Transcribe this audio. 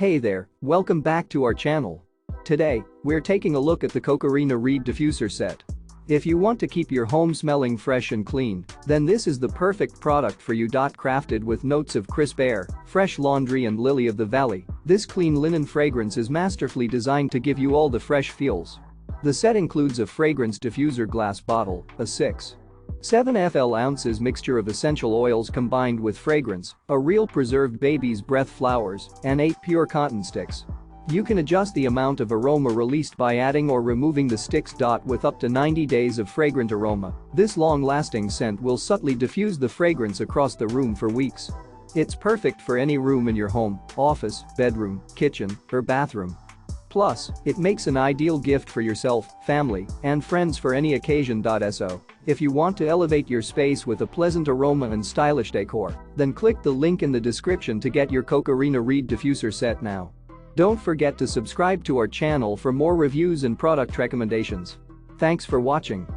Hey there, welcome back to our channel. Today, we're taking a look at the COCOCORRÍNA Reed Diffuser set. If you want to keep your home smelling fresh and clean, then this is the perfect product for you. Crafted with notes of crisp air, fresh laundry and lily of the valley, this clean linen fragrance is masterfully designed to give you all the fresh feels. The set includes a fragrance diffuser glass bottle, a 6.7 ounces mixture of essential oils combined with fragrance, a real preserved baby's breath flowers, and 8 pure cotton sticks. You can adjust the amount of aroma released by adding or removing the sticks. With up to 90 days of fragrant aroma, this long-lasting scent will subtly diffuse the fragrance across the room for weeks. It's perfect for any room in your home, office, bedroom, kitchen, or bathroom. Plus, it makes an ideal gift for yourself, family, and friends for any occasion. So, if you want to elevate your space with a pleasant aroma and stylish decor, then click the link in the description to get your COCOCORRÍNA Reed Diffuser set now. Don't forget to subscribe to our channel for more reviews and product recommendations. Thanks for watching.